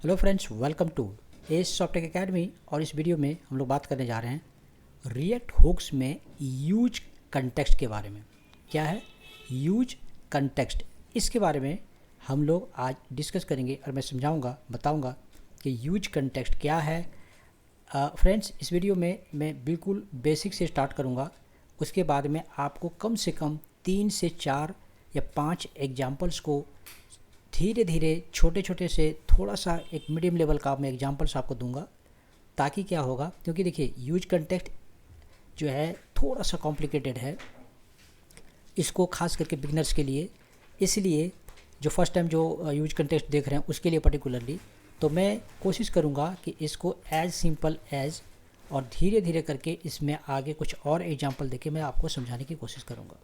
Hello friends, welcome to S Softtech Academy. और इस video में हम लोग बात करने जा रहे हैं रिएक्ट हुक्स में यूज कंटेक्स्ट के बारे में। क्या है यूज कंटेक्स्ट, इसके बारे में हम लोग आज डिस्कस करेंगे और मैं समझाऊंगा, बताऊंगा कि यूज कंटेक्स्ट क्या है। फ्रेंड्स, इस वीडियो में मैं बिल्कुल बेसिक से स्टार्ट करूंगा, उसके बाद में आपको कम से कम 3 से 4 या 5 एग्जाम्पल्स को धीरे धीरे छोटे छोटे से थोड़ा सा एक मीडियम लेवल का मैं एग्जांपल्स आपको दूंगा, ताकि क्या होगा, क्योंकि देखिए यूज कंटेक्स्ट जो है थोड़ा सा कॉम्प्लिकेटेड है, इसको खास करके बिगनर्स के लिए। इसलिए जो फर्स्ट टाइम जो यूज कंटेक्स्ट देख रहे हैं उसके लिए पर्टिकुलरली तो मैं कोशिश करूंगा कि इसको एज सिंपल एज और धीरे धीरे करके इसमें आगे कुछ और एग्जाम्पल देके मैं आपको समझाने की कोशिश करूँगा।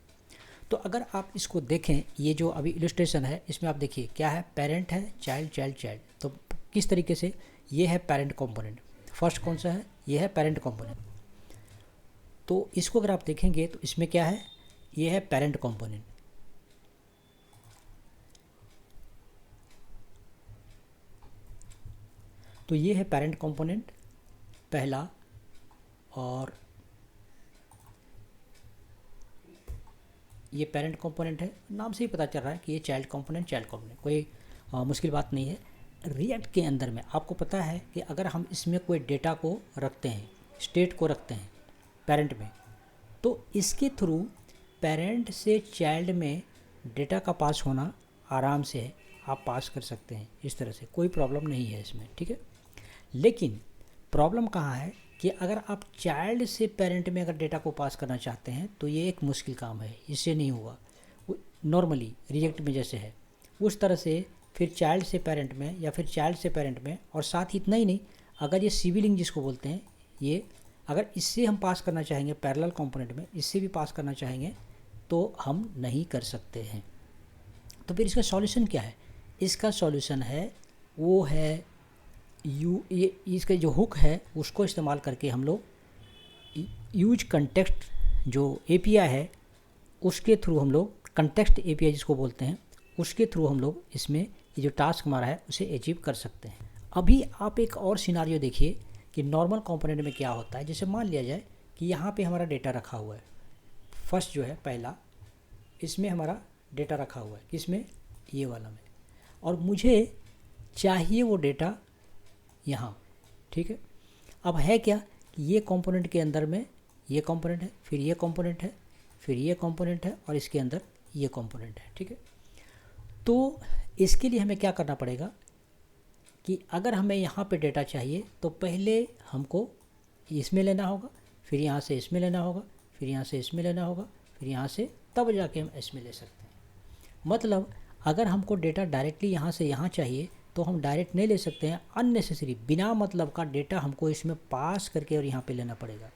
तो अगर आप इसको देखें, ये जो अभी इलस्ट्रेशन है इसमें आप देखिए क्या है, पेरेंट है, चाइल्ड चाइल्ड चाइल्ड। तो किस तरीके से ये है पेरेंट कंपोनेंट, फर्स्ट कौन सा है, ये है पेरेंट कंपोनेंट। तो इसको अगर आप देखेंगे तो इसमें क्या है, ये है पेरेंट कंपोनेंट। तो ये है पेरेंट कंपोनेंट पहला, और ये पेरेंट कंपोनेंट है। नाम से ही पता चल रहा है कि ये चाइल्ड कंपोनेंट कोई मुश्किल बात नहीं है। रिएक्ट के अंदर में आपको पता है कि अगर हम इसमें कोई डेटा को रखते हैं, स्टेट को रखते हैं पेरेंट में, तो इसके थ्रू पेरेंट से चाइल्ड में डेटा का पास होना आराम से आप पास कर सकते हैं। इस तरह से कोई प्रॉब्लम नहीं है इसमें, ठीक है। लेकिन प्रॉब्लम कहाँ है कि अगर आप चाइल्ड से पेरेंट में अगर डेटा को पास करना चाहते हैं तो ये एक मुश्किल काम है, इससे नहीं होगा। नॉर्मली रिएक्ट में जैसे है उस तरह से फिर चाइल्ड से पेरेंट में या फिर चाइल्ड से पेरेंट में, और साथ ही इतना ही नहीं, अगर ये सिबलिंग जिसको बोलते हैं, ये अगर इससे हम पास करना चाहेंगे पैरेलल कंपोनेंट में, इससे भी पास करना चाहेंगे तो हम नहीं कर सकते हैं। तो फिर इसका सॉल्यूशन क्या है? इसका सॉल्यूशन है वो है ये इसका जो हुक है उसको इस्तेमाल करके हम लोग यूज कंटेक्स्ट जो एपीआई है उसके थ्रू हम लोग कंटेक्स्ट एपीआई जिसको बोलते हैं उसके थ्रू हम लोग इसमें ये जो टास्क हमारा है उसे अचीव कर सकते हैं। अभी आप एक और सिनारियो देखिए कि नॉर्मल कंपोनेंट में क्या होता है। जैसे मान लिया जाए कि यहाँ पे हमारा डेटा रखा हुआ है, फर्स्ट जो है पहला, इसमें हमारा डेटा रखा हुआ है, किसमें, ये वाला में, और मुझे चाहिए वो डेटा यहाँ, ठीक है। अब है क्या कि ये कंपोनेंट के अंदर में ये कंपोनेंट है, फिर ये कंपोनेंट है, फिर ये कंपोनेंट है, और इसके अंदर ये कंपोनेंट है, ठीक है। तो इसके लिए हमें क्या करना पड़ेगा कि अगर हमें यहाँ पे डेटा चाहिए तो पहले हमको इसमें लेना होगा, फिर यहाँ से इसमें लेना होगा, फिर यहाँ से इसमें लेना होगा, फिर यहाँ से, तब जाके हम इसमें ले सकते हैं। मतलब अगर हमको डेटा डायरेक्टली यहाँ से यहाँ चाहिए तो हम डायरेक्ट नहीं ले सकते हैं, अननेसेसरी बिना मतलब का डेटा हमको इसमें पास करके और यहाँ पे लेना पड़ेगा,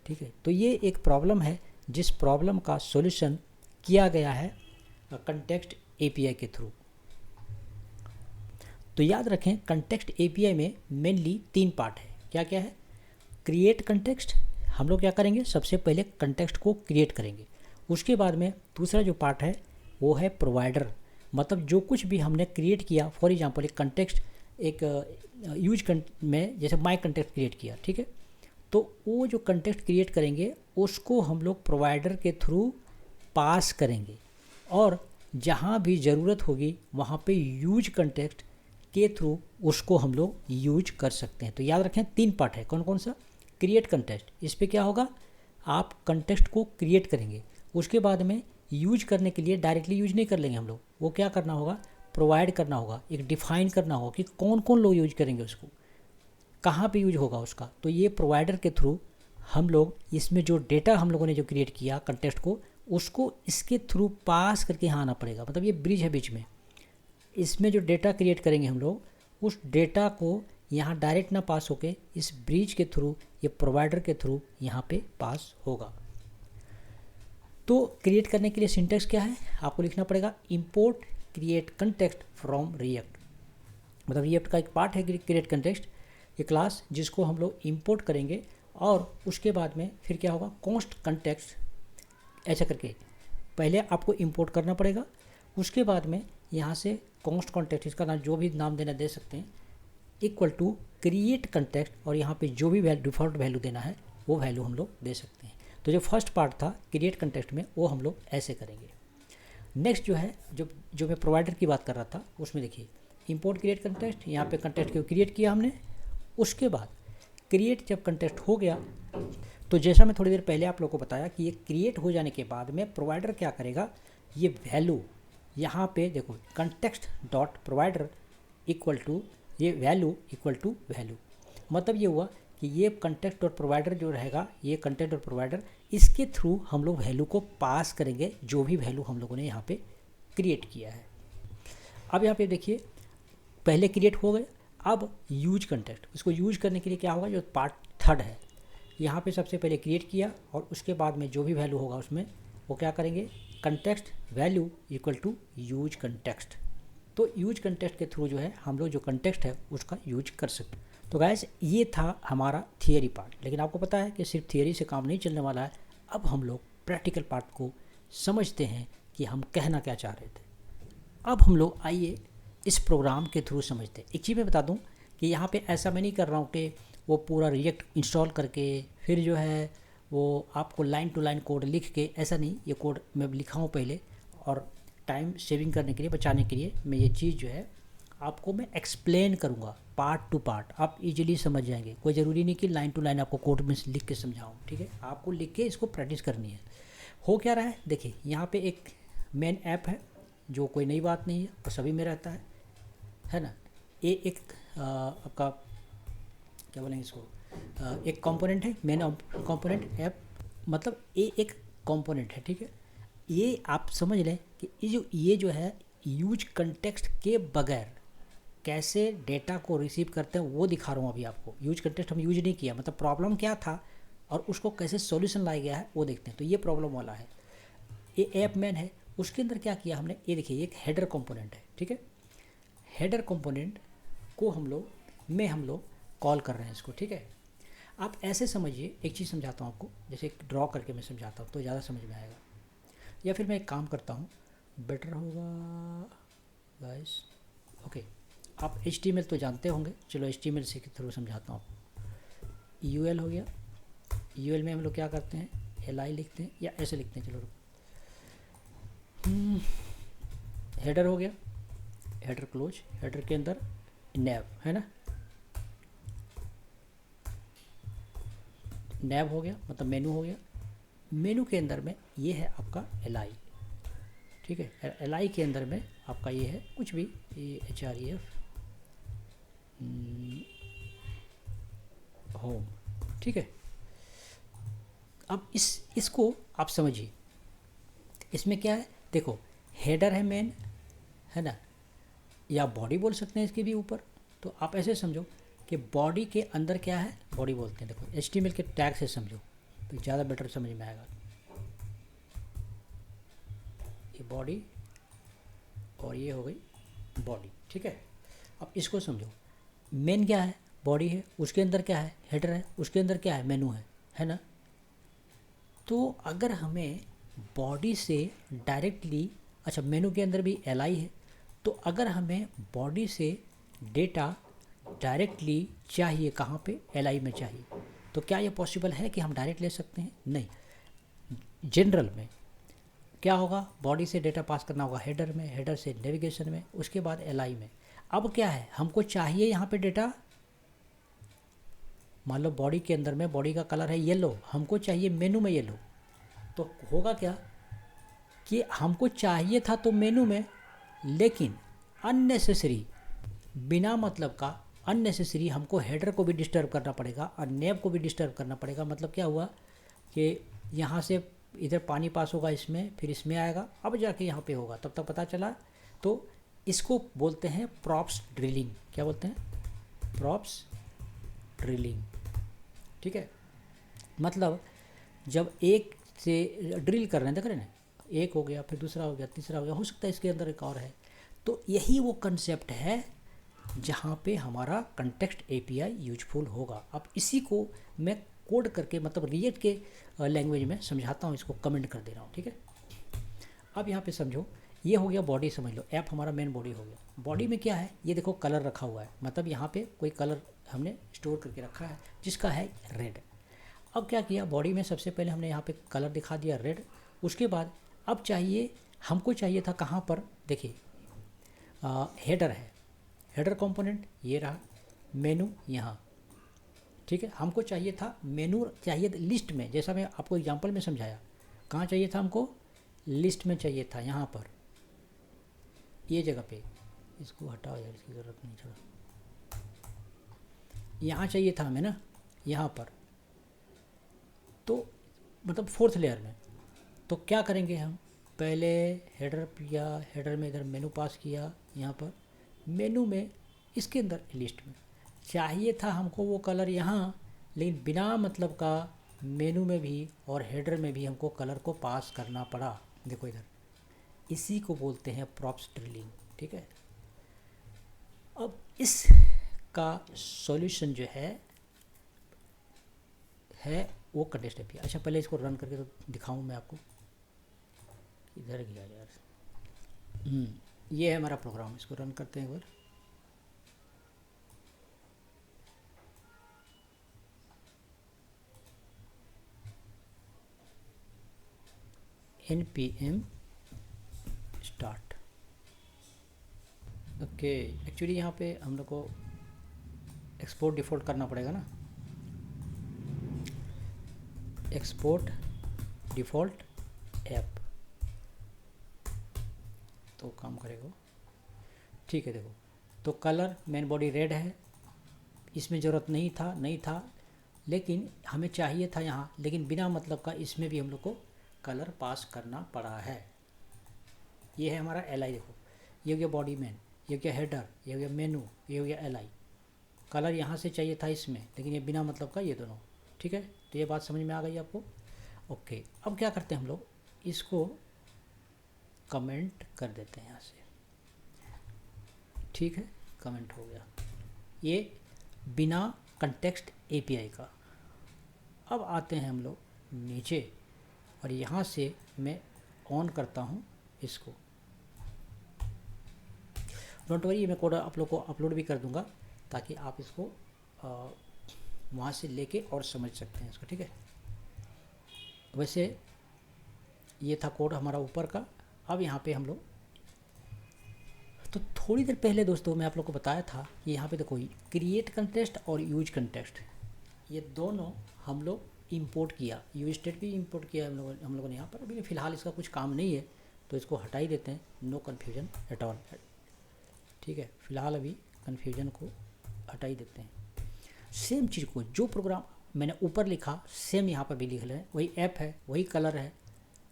ठीक है। तो ये एक प्रॉब्लम है जिस प्रॉब्लम का सॉल्यूशन किया गया है कंटेक्स्ट एपीआई के थ्रू। तो याद रखें कंटेक्स्ट एपीआई में मेनली 3 पार्ट है। क्या क्या है? क्रिएट कंटेक्स्ट, हम लोग क्या करेंगे, सबसे पहले कंटेक्स्ट को क्रिएट करेंगे। उसके बाद में दूसरा जो पार्ट है वो है प्रोवाइडर, मतलब जो कुछ भी हमने क्रिएट किया, फॉर एग्जांपल एक कंटेक्स्ट एक यूज में जैसे माई कंटेक्स्ट क्रिएट किया, ठीक है, तो वो जो कंटेक्स्ट क्रिएट करेंगे उसको हम लोग प्रोवाइडर के थ्रू पास करेंगे, और जहाँ भी ज़रूरत होगी वहाँ पे यूज कंटेक्स्ट के थ्रू उसको हम लोग यूज कर सकते हैं। तो याद रखें 3 पार्ट है। कौन कौन सा? क्रिएट कंटेक्स्ट, इस पर क्या होगा, आप कंटेक्स्ट को क्रिएट करेंगे, उसके बाद में यूज करने के लिए डायरेक्टली यूज नहीं कर लेंगे हम लोग, वो क्या करना होगा, प्रोवाइड करना होगा, एक डिफाइन करना होगा कि कौन कौन लोग यूज करेंगे उसको, कहाँ पे यूज होगा उसका। तो ये प्रोवाइडर के थ्रू हम लोग इसमें जो डेटा हम लोगों ने जो क्रिएट किया कंटेक्स्ट को, उसको इसके थ्रू पास करके यहाँ आना पड़ेगा। मतलब ये ब्रिज है बीच में, इसमें जो डेटा क्रिएट करेंगे हम लोग उस डेटा को यहाँ डायरेक्ट ना पास होके इस ब्रिज के थ्रू, ये प्रोवाइडर के थ्रू यहाँ पे पास होगा। तो क्रिएट करने के लिए सिंटेक्स क्या है, आपको लिखना पड़ेगा import create context from react. मतलब रिएक्ट का एक पार्ट है क्रिएट कंटेक्स्ट, ये क्लास जिसको हम लोग इंपोर्ट करेंगे, और उसके बाद में फिर क्या होगा, कॉन्स्ट कंटेक्स्ट, ऐसा करके पहले आपको इंपोर्ट करना पड़ेगा, उसके बाद में यहाँ से कॉन्स्ट कॉन्टेक्स्ट, इसका नाम जो भी नाम देना दे सकते हैं, इक्वल टू क्रिएट कंटेक्स्ट, और यहाँ पे जो भी डिफ़ॉल्ट वैल्यू देना है वो वैल्यू हम लोग दे सकते हैं। तो जो फर्स्ट पार्ट था क्रिएट कंटेक्स्ट में, वो हम लोग ऐसे करेंगे। नेक्स्ट जो है, जो मैं प्रोवाइडर की बात कर रहा था, उसमें देखिए इंपोर्ट क्रिएट कंटेक्स्ट, यहाँ पे कंटेक्स्ट को क्रिएट किया हमने। उसके बाद क्रिएट जब कंटेक्स्ट हो गया, तो जैसा मैं थोड़ी देर पहले आप लोग को बताया कि ये क्रिएट हो जाने के बाद में प्रोवाइडर क्या करेगा, ये वैल्यू यहाँ पे देखो context dot provider equal to ये वैल्यू इक्वल टू वैल्यू, मतलब ये हुआ कि ये कंटेक्स्ट डॉट प्रोवाइडर जो रहेगा, ये कंटेक्स्ट डॉट प्रोवाइडर, इसके थ्रू हम लोग वैल्यू को पास करेंगे, जो भी वैल्यू हम लोगों ने यहाँ पे क्रिएट किया है। अब यहाँ पे देखिए पहले क्रिएट हो गए, अब यूज कंटेक्स्ट, इसको यूज करने के लिए क्या होगा, जो पार्ट थर्ड है, यहाँ पे सबसे पहले क्रिएट किया और उसके बाद में जो भी वैल्यू होगा उसमें वो क्या करेंगे, context value equal to use context. तो यूज कंटेक्स्ट के थ्रू जो है हम लोग जो कंटेक्स्ट है उसका यूज कर सकते। तो गाइस ये था हमारा थियरी पार्ट, लेकिन आपको पता है कि सिर्फ थियरी से काम नहीं चलने वाला है। अब हम लोग प्रैक्टिकल पार्ट को समझते हैं कि हम कहना क्या चाह रहे थे। अब हम लोग आइए इस प्रोग्राम के थ्रू समझते हैं। एक चीज़ मैं बता दूं कि यहाँ पे ऐसा मैं नहीं कर रहा हूँ कि वो पूरा रिएक्ट इंस्टॉल करके फिर जो है वो आपको लाइन टू लाइन कोड लिख के, ऐसा नहीं, ये कोड मैं लिखा हूँ पहले, और टाइम सेविंग करने के लिए, बचाने के लिए मैं ये चीज़ जो है आपको मैं एक्सप्लेन करूँगा पार्ट टू पार्ट, आप इजीली समझ जाएंगे। कोई ज़रूरी नहीं कि लाइन टू लाइन आपको कोड में लिख के समझाऊँ, ठीक है, आपको लिख के इसको प्रैक्टिस करनी है। हो क्या रहा है, देखिए यहाँ पे एक मेन ऐप है जो कोई नई बात नहीं है और सभी में रहता है ना। ये एक आपका क्या बोलेंगे इसको, एक कंपोनेंट है, मेन कंपोनेंट ऐप, मतलब ये एक कंपोनेंट है, ठीक है। ये आप समझ लें कि ये जो है यूज कंटेक्स्ट के बगैर कैसे डेटा को रिसीव करते हैं वो दिखा रहा हूँ अभी आपको। यूज कंटेक्स्ट हम यूज नहीं किया, मतलब प्रॉब्लम क्या था और उसको कैसे सॉल्यूशन लाया गया है वो देखते हैं। तो ये प्रॉब्लम वाला है, ये ऐप मैन है, उसके अंदर क्या किया हमने, ये देखिए एक हेडर कंपोनेंट है, ठीक है। हेडर कंपोनेंट को हम लोग कॉल कर रहे हैं इसको, ठीक है। आप ऐसे समझिए, एक चीज़ समझाता हूँ आपको, जैसे ड्रॉ करके मैं समझाता हूँ तो ज़्यादा समझ में आएगा, या फिर मैं एक काम करता हूँ, बेटर होगा गाइस। ओके, आप HTML तो जानते होंगे, चलो HTML से के थ्रू समझाता हूँ। UL हो गया, UL में हम लोग क्या करते हैं, LI लिखते हैं या ऐसे लिखते हैं, चलो हेडर हो गया, हेडर क्लोज, हेडर के अंदर नैव है ना, नैव हो गया, मतलब मेनू हो गया। मेनू के अंदर में ये है आपका LI, ठीक है। LI के अंदर में आपका ये है कुछ भी, ये HREF होम, ठीक है। अब इसको आप समझिए, इसमें क्या है, देखो हेडर है मेन, है ना, या बॉडी बोल सकते हैं इसके भी ऊपर। तो आप ऐसे समझो कि बॉडी के अंदर क्या है, बॉडी बोलते हैं, देखो HTML के टैग से समझो तो ज़्यादा बेटर समझ में आएगा। ये बॉडी और ये हो गई बॉडी, ठीक है। अब इसको समझो, मेन क्या है, बॉडी है, उसके अंदर क्या है, हेडर है, उसके अंदर क्या है, मेनू है ना। तो अगर हमें बॉडी से डायरेक्टली, अच्छा मेनू के अंदर भी LI है, तो अगर हमें बॉडी से डेटा डायरेक्टली चाहिए, कहाँ पे, LI में चाहिए, तो क्या ये पॉसिबल है कि हम डायरेक्ट ले सकते हैं? नहीं। जनरल में क्या होगा, बॉडी से डेटा पास करना होगा हेडर में, हेडर से नेविगेशन में, उसके बाद LI में। अब क्या है, हमको चाहिए यहाँ पे डेटा, मान लो बॉडी के अंदर में, बॉडी का कलर है येलो, हमको चाहिए मेनू में येलो, तो होगा क्या कि हमको चाहिए था तो मेनू में, लेकिन अननेसेसरी, बिना मतलब का अननेसेसरी हमको हेडर को भी डिस्टर्ब करना पड़ेगा और नेव को भी डिस्टर्ब करना पड़ेगा। मतलब क्या हुआ कि यहाँ से इधर पानी पास होगा इसमें, फिर इसमें आएगा, अब जाके यहाँ पे होगा, तब तक पता चला। तो इसको बोलते हैं प्रॉप्स ड्रिलिंग। क्या बोलते हैं? प्रॉप्स ड्रिलिंग, ठीक है। मतलब जब एक से ड्रिल कर रहे हैं, देख रहे हैं ना, एक हो गया, फिर दूसरा हो गया, तीसरा हो गया, हो सकता है इसके अंदर एक और है। तो यही वो कंसेप्ट है जहाँ पे हमारा कंटेक्स्ट API यूजफुल होगा। अब इसी को मैं कोड करके, मतलब रिएक्ट के लैंग्वेज में समझाता हूँ, इसको कमेंट कर दे रहा हूँ, ठीक है। अब यहाँ पे समझो, ये हो गया बॉडी, समझ लो ऐप हमारा मेन बॉडी हो गया। बॉडी में क्या है, ये देखो कलर रखा हुआ है, मतलब यहाँ पे कोई कलर हमने स्टोर करके रखा है जिसका है रेड। अब क्या किया, बॉडी में सबसे पहले हमने यहाँ पे कलर दिखा दिया रेड। उसके बाद अब चाहिए, हमको चाहिए था कहाँ पर, देखिए हेडर है, हेडर कंपोनेंट ये रहा, मेनू यहाँ, ठीक है। हमको चाहिए था मेनू, चाहिए लिस्ट में, जैसा मैं आपको एग्जांपल में समझाया। कहाँ चाहिए था हमको, लिस्ट में चाहिए था, यहाँ पर ये जगह पे। इसको हटाओ यार, इसकी ज़रूरत नहीं, छोड़ो। यहाँ चाहिए था हमें ना, यहाँ पर, तो मतलब 4th लेयर में। तो क्या करेंगे हम, पहले हेडर किया, हेडर में इधर मेनू पास किया, यहाँ पर मेनू में इसके अंदर लिस्ट में चाहिए था हमको वो कलर यहाँ, लेकिन बिना मतलब का मेनू में भी और हेडर में भी हमको कलर को पास करना पड़ा। देखो इधर, इसी को बोलते हैं प्रॉप्स ड्रिलिंग, ठीक है। अब इसका सॉल्यूशन जो है वो कंटेस्ट एपीआई। अच्छा पहले इसको रन करके तो दिखाऊं मैं आपको, इधर गया यार। ये है हमारा प्रोग्राम, इसको रन करते हैं एक बार। npm start. ओके, एक्चुअली यहाँ पे हम लोग को एक्सपोर्ट डिफ़ॉल्ट करना पड़ेगा ना, एक्सपोर्ट डिफ़ॉल्ट ऐप, तो काम करेगा, ठीक है। देखो तो कलर मेन बॉडी रेड है, इसमें ज़रूरत नहीं था, लेकिन हमें चाहिए था यहाँ, लेकिन बिना मतलब का इसमें भी हम लोग को कलर पास करना पड़ा है। ये है हमारा एल आई, देखो ये हो गया बॉडी मेन, ये हो गया हेडर, ये हो गया मेनू, ये हो गया एल आई। कलर यहाँ से चाहिए था इसमें, लेकिन ये बिना मतलब का ये दोनों, ठीक है। तो ये बात समझ में आ गई आपको। ओके, अब क्या करते हैं हम लोग, इसको कमेंट कर देते हैं यहाँ से, ठीक है, कमेंट हो गया ये बिना कंटेक्स्ट एपीआई का। अब आते हैं हम लोग नीचे, और यहाँ से मैं ऑन करता हूँ इसको। डोंट वरी, मैं कोड आप लोग को अपलोड भी कर दूँगा, ताकि आप इसको वहाँ से लेके और समझ सकते हैं इसको, ठीक है। वैसे ये था कोड हमारा ऊपर का। अब यहाँ पे हम लोग, तो थोड़ी देर पहले दोस्तों मैं आप लोग को बताया था कि यहाँ पे देखो क्रिएट कंटेस्ट और यूज कंटेस्ट, ये दोनों हम लोग इंपोर्ट किया, यूज स्टेट भी इंपोर्ट किया हम लोगों ने यहाँ पर। अभी फ़िलहाल इसका कुछ काम नहीं है, तो इसको हटा ही देते हैं, नो कन्फ्यूजन एट ऑल, ठीक है। फ़िलहाल अभी कन्फ्यूजन को हटा ही देते हैं। सेम चीज़ को, जो प्रोग्राम मैंने ऊपर लिखा सेम यहाँ पर भी लिख लें, वही ऐप है, वही कलर है,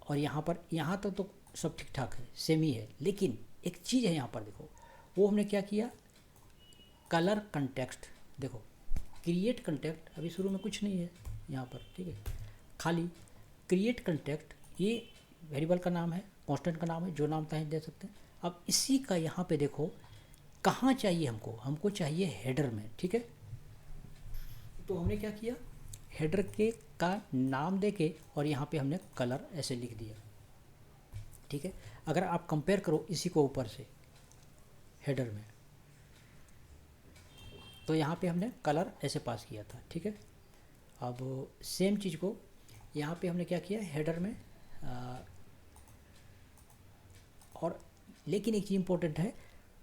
और यहाँ पर यहाँ तक तो सब ठीक ठाक है, सेम ही है। लेकिन एक चीज़ है यहाँ पर, देखो वो हमने क्या किया, कलर कंटेक्स्ट, देखो क्रिएट कंटेक्ट, अभी शुरू में कुछ नहीं है यहाँ पर, ठीक है, खाली क्रिएट कंटेक्ट, ये वेरिएबल का नाम है, कांस्टेंट का नाम है, जो नाम चाहे दे सकते हैं। अब इसी का यहाँ पे देखो कहाँ चाहिए हमको चाहिए हेडर में, ठीक है। तो हमने क्या किया, हेडर के का नाम देके और यहाँ पे हमने कलर ऐसे लिख दिया, ठीक है। अगर आप कंपेयर करो इसी को ऊपर से हेडर में, तो यहाँ पे हमने कलर ऐसे पास किया था, ठीक है। अब सेम चीज़ को यहाँ पे हमने क्या किया हेडर में, और लेकिन एक चीज़ इम्पोर्टेंट है,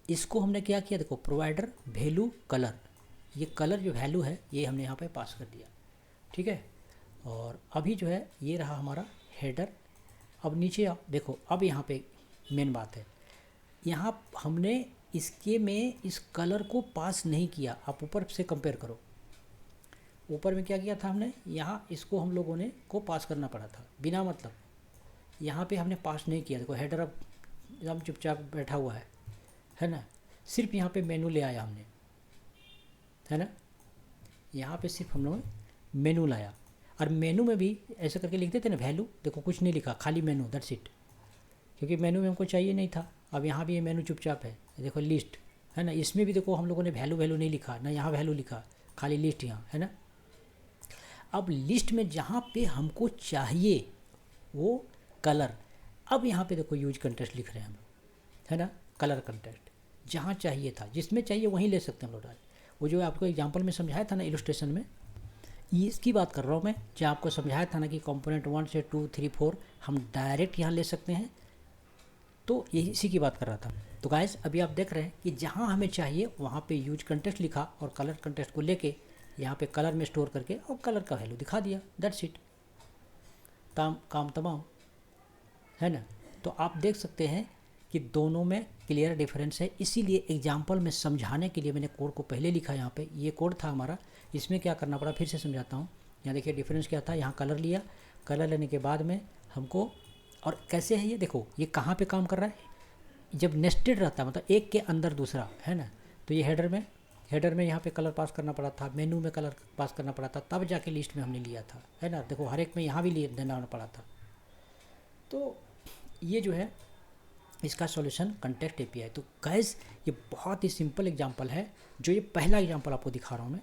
इसको हमने क्या किया, देखो प्रोवाइडर वैल्यू कलर, ये कलर जो वैल्यू है ये हमने यहाँ पे पास कर दिया, ठीक है। और अभी जो है ये रहा हमारा हेडर। अब नीचे आप देखो, अब यहाँ पे मेन बात है, यहाँ हमने इसके में इस कलर को पास नहीं किया। आप ऊपर से कंपेयर करो, ऊपर में क्या किया था हमने, यहाँ इसको हम लोगों ने को पास करना पड़ा था बिना मतलब, यहाँ पे हमने पास नहीं किया। देखो हेडर अब एकदम चुपचाप बैठा हुआ है ना, सिर्फ यहाँ पे मेनू ले आया हमने, है ना, यहाँ पे सिर्फ हम लोग मेनू लाया। और मेनू में भी ऐसे करके लिख देते ना वैल्यू, देखो कुछ नहीं लिखा, खाली मेनू, दैट्स इट, क्योंकि मेनू में हमको चाहिए नहीं था। अब यहाँ भी ये मेनू चुपचाप है, देखो लिस्ट है ना, इसमें भी देखो हम लोगों ने वैल्यू नहीं लिखा ना, यहाँ वैल्यू लिखा, खाली लिस्ट यहाँ है ना। अब लिस्ट में जहाँ पे हमको चाहिए वो कलर, अब यहाँ पे देखो यूज कंटेस्ट लिख रहे हैं हम, है ना, कलर कंटेस्ट जहाँ चाहिए था, जिसमें चाहिए वहीं ले सकते हैं हम लोग डायरेक्ट। वो जो आपको एग्जांपल में समझाया था ना इलस्ट्रेशन में, ये इसकी बात कर रहा हूँ मैं, जहाँ आपको समझाया था ना कि कंपोनेंट 1 से 2 3 4 हम डायरेक्ट यहाँ ले सकते हैं, तो यही इसी की बात कर रहा था। तो गाइस अभी आप देख रहे हैं कि जहाँ हमें चाहिए वहाँ पे यूज कंटेस्ट लिखा और कलर कंटेस्ट को लेके यहाँ पे कलर में स्टोर करके और कलर का वैल्यू दिखा दिया, दैट्स इट, काम तमाम, है ना। तो आप देख सकते हैं कि दोनों में क्लियर डिफरेंस है, इसीलिए एग्जाम्पल में समझाने के लिए मैंने कोड को पहले लिखा। यहाँ पे ये कोड था हमारा, इसमें क्या करना पड़ा फिर से समझाता हूँ। यहाँ देखिए डिफरेंस क्या था, यहाँ कलर लिया, कलर लेने के बाद में हमको, और कैसे है ये देखो, ये कहाँ पे काम कर रहा है, जब नेस्टेड रहता है मतलब एक के अंदर दूसरा, है ना। तो ये हेडर में यहाँ पे कलर पास करना पड़ा था, मेनू में कलर पास करना पड़ा था, तब जाके लिस्ट में हमने लिया था, है ना। देखो हर एक में यहाँ भी देना पड़ा था। तो ये जो है इसका सॉल्यूशन कंटेक्स्ट एपीआई। तो गाइस ये बहुत ही सिंपल एग्जांपल है, जो ये पहला एग्जांपल आपको दिखा रहा हूँ मैं,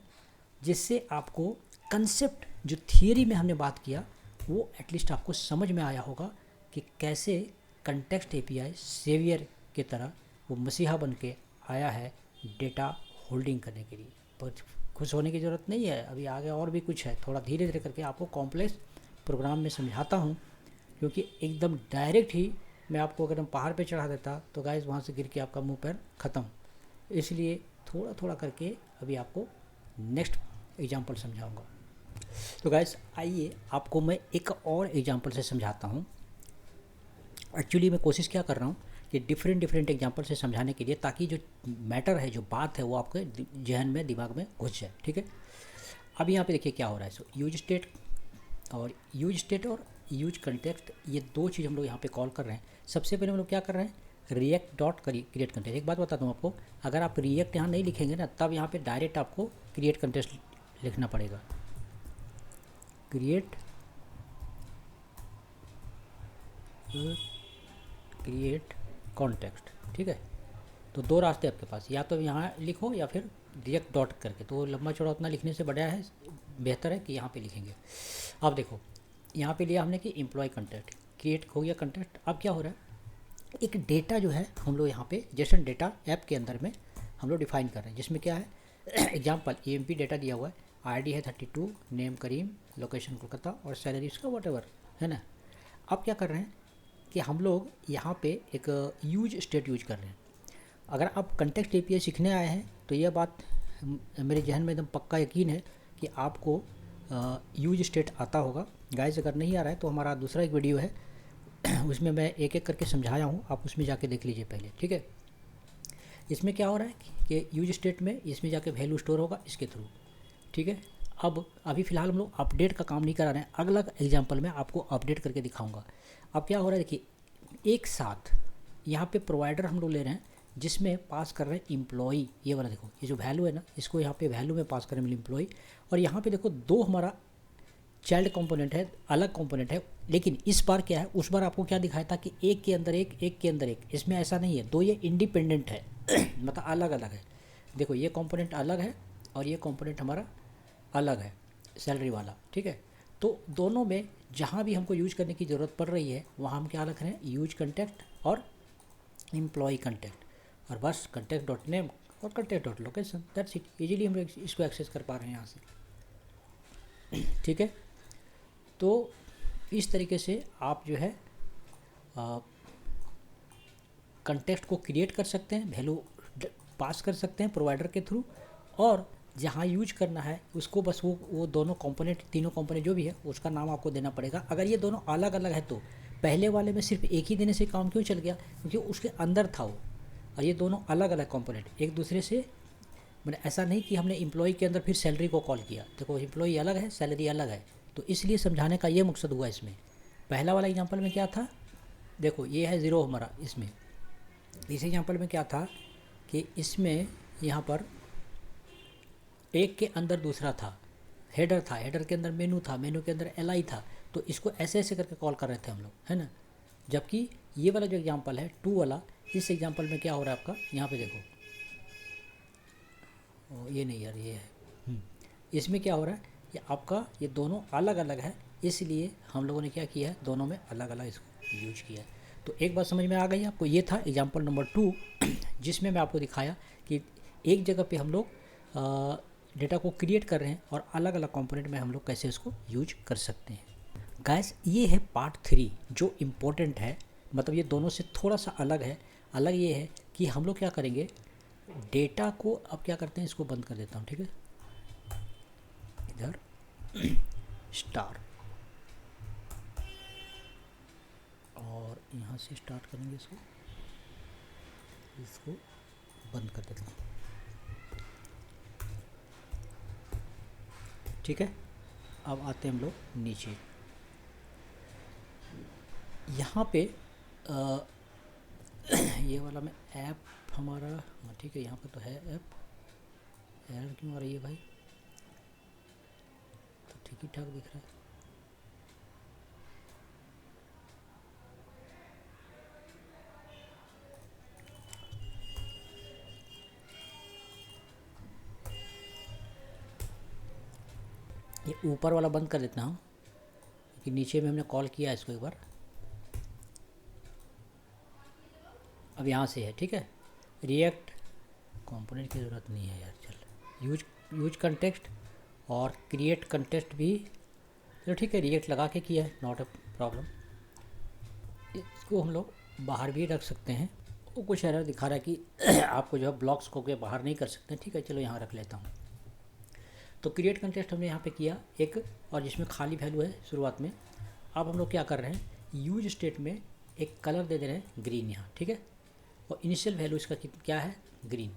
जिससे आपको कंसेप्ट जो थियरी में हमने बात किया वो एटलीस्ट आपको समझ में आया होगा कि कैसे कंटेक्स्ट एपीआई सेवियर की तरह वो मसीहा बन के आया है डेटा होल्डिंग करने के लिए। पर खुश होने की ज़रूरत नहीं है, अभी आगे और भी कुछ है, थोड़ा धीरे धीरे करके आपको कॉम्प्लेक्स प्रोग्राम में समझाता हूँ, क्योंकि एकदम डायरेक्ट ही मैं आपको अगर हम पहाड़ पे चढ़ा देता तो गाइस वहाँ से गिर के आपका मुंह पैर ख़त्म, इसलिए थोड़ा थोड़ा करके अभी आपको नेक्स्ट एग्जांपल समझाऊंगा। तो गाइस आइए आपको मैं एक और एग्जांपल से समझाता हूँ। एक्चुअली मैं कोशिश क्या कर रहा हूँ कि डिफरेंट एग्जांपल से समझाने के लिए, ताकि जो मैटर है, जो बात है, वो आपके जहन में, दिमाग में घुस जाए, ठीक है। अब यहाँ पे देखिए क्या हो रहा है। सो यूज स्टेट और यूज कंटेक्स्ट, ये दो चीज़ हम लोग यहाँ पे कॉल कर रहे हैं। सबसे पहले हम लोग क्या कर रहे हैं, रिएक्ट डॉट क्रिएट कंटेस्ट। एक बात बताता हूँ आपको, अगर आप रिएक्ट यहाँ नहीं लिखेंगे ना, तब यहाँ पे डायरेक्ट आपको क्रिएट कंटेस्ट लिखना पड़ेगा, क्रिएट कॉन्टेक्स्ट, ठीक है। तो दो रास्ते आपके पास, या तो यहाँ लिखो या फिर रिएक्ट डॉट करके, तो लंबा चौड़ा उतना लिखने से बढ़िया है, बेहतर है कि यहाँ पे लिखेंगे। अब देखो यहाँ पे लिया हमने कि एम्प्लॉय कंटेक्ट, क्रिएट हो गया कंटेक्ट। अब क्या हो रहा है, एक डेटा जो है हम लोग यहाँ पे जेसन डेटा ऐप के अंदर में हम लोग डिफाइन कर रहे हैं, जिसमें क्या है एग्जाम्पल EMP डेटा दिया हुआ है, ID है 32, नेम करीम, लोकेशन कोलकाता और सैलरी उसका वॉटेवर, है ना। अब क्या कर रहे हैं कि हम लोग यहाँ पे एक यूज स्टेट यूज कर रहे हैं। अगर आप कंटेक्स्ट API सीखने आए हैं तो यह बात मेरे जहन में एकदम पक्का यकीन है कि आपको यूज स्टेट आता होगा। गाइस अगर नहीं आ रहा है तो हमारा दूसरा एक वीडियो है उसमें मैं एक एक करके समझाया हूँ, आप उसमें जाके देख लीजिए पहले, ठीक है। इसमें क्या हो रहा है कि यूज स्टेट में इसमें जाके वैल्यू स्टोर होगा इसके थ्रू, ठीक है। अब अभी फ़िलहाल हम लोग अपडेट का काम नहीं करा रहे हैं, अगला एग्जाम्पल में आपको अपडेट करके दिखाऊंगा। अब क्या हो रहा है देखिए, एक साथ यहाँ पे प्रोवाइडर हम लोग ले रहे हैं, जिसमें पास कर रहे हैं एम्प्लॉई, ये वाला देखो, ये जो वैल्यू है ना, इसको यहाँ पे वैल्यू में पास करें एम्प्लॉई। और यहाँ पे देखो दो हमारा चाइल्ड कंपोनेंट है, अलग कंपोनेंट है, लेकिन इस बार क्या है, उस बार आपको क्या दिखाया था कि एक के अंदर एक, एक के अंदर एक, इसमें ऐसा नहीं है, दो ये इंडिपेंडेंट है मतलब अलग अलग है। देखो ये कंपोनेंट अलग है और ये कंपोनेंट हमारा अलग है, सैलरी वाला, ठीक है। तो दोनों में जहाँ भी हमको यूज करने की ज़रूरत पड़ रही है वहाँ हम क्या रख रहे हैं, यूज कंटेक्ट और एम्प्लॉय कंटेक्ट, और बस कंटेक्ट डॉट नेम और contact dot location, that's it. Easily हम इसको एक्सेस कर पा रहे हैं यहाँ से, ठीक है। तो इस तरीके से आप जो है कंटेक्स्ट को क्रिएट कर सकते हैं, वैल्यू पास कर सकते हैं प्रोवाइडर के थ्रू, और जहाँ यूज करना है उसको बस वो दोनों कंपोनेंट, तीनों कंपोनेंट जो भी है उसका नाम आपको देना पड़ेगा। अगर ये दोनों अलग अलग है तो पहले वाले में सिर्फ एक ही देने से काम क्यों चल गया, क्योंकि उसके अंदर था वो, और ये दोनों अलग अलग कंपोनेंट एक दूसरे से, मैंने ऐसा नहीं कि हमने एम्प्लॉय के अंदर फिर सैलरी को कॉल किया। देखो एम्प्लॉय अलग है, सैलरी अलग है, तो इसलिए समझाने का ये मकसद हुआ इसमें। पहला वाला एग्जांपल में क्या था, देखो ये है 0 हमारा, इसमें इस एग्जांपल में क्या था कि इसमें यहाँ पर एक के अंदर दूसरा था, हेडर था, हेडर के अंदर मेनू था, मेनू के अंदर LI था, तो इसको ऐसे ऐसे करके कॉल कर रहे थे हम लोग, है ना। जबकि ये वाला जो एग्जांपल है 2 वाला, इस एग्जांपल में क्या हो रहा है आपका, यहाँ पे देखो, ये नहीं यार, ये है, इसमें क्या हो रहा है, ये आपका ये दोनों अलग अलग है, इसलिए हम लोगों ने क्या किया है, दोनों में अलग अलग इसको यूज किया है। तो एक बात समझ में आ गई आपको। ये था एग्जाम्पल नंबर 2 जिसमें मैं आपको दिखाया कि एक जगह पे हम लोग डेटा को क्रिएट कर रहे हैं और अलग अलग कंपोनेंट में हम लोग कैसे उसको यूज कर सकते हैं। गाइस ये है पार्ट 3 जो इम्पोर्टेंट है, मतलब ये दोनों से थोड़ा सा अलग है। अलग ये है कि हम लोग क्या करेंगे, डेटा को अब क्या करते हैं, इसको बंद कर देता हूँ, ठीक है, इधर स्टार, और यहाँ से स्टार्ट करेंगे इसको बंद कर देता हूँ, ठीक है। अब आते हैं हम लोग नीचे, यहाँ पे ये वाला में ऐप हमारा, हाँ ठीक है, यहाँ पे तो है ऐप, एरर क्यों आ रही है भाई, तो ठीक ही ठाक दिख रहा है। ये ऊपर वाला बंद कर देता हूँ कि नीचे में हमने कॉल किया इसको एक बार, अब यहाँ से है, ठीक है। रिएक्ट कंपोनेंट की ज़रूरत नहीं है यार, चल यूज कंटेक्स्ट और क्रिएट कंटेक्स्ट भी, चलो ठीक है, रिएक्ट लगा के किया है, नॉट अ प्रॉब्लम। इसको हम लोग बाहर भी रख सकते हैं, वो कुछ एरर दिखा रहा है कि आपको जो है ब्लॉक्स को के बाहर नहीं कर सकते, ठीक है, चलो यहाँ रख लेता हूँ। तो क्रिएट कंटेक्स्ट हमने यहाँ पे किया एक, और जिसमें खाली वैल्यू है शुरुआत में। अब हम लोग क्या कर रहे हैं, यूज स्टेट में एक कलर दे रहे हैं ग्रीन यहाँ, ठीक है, और इनिशियल वैल्यू इसका क्या है, ग्रीन।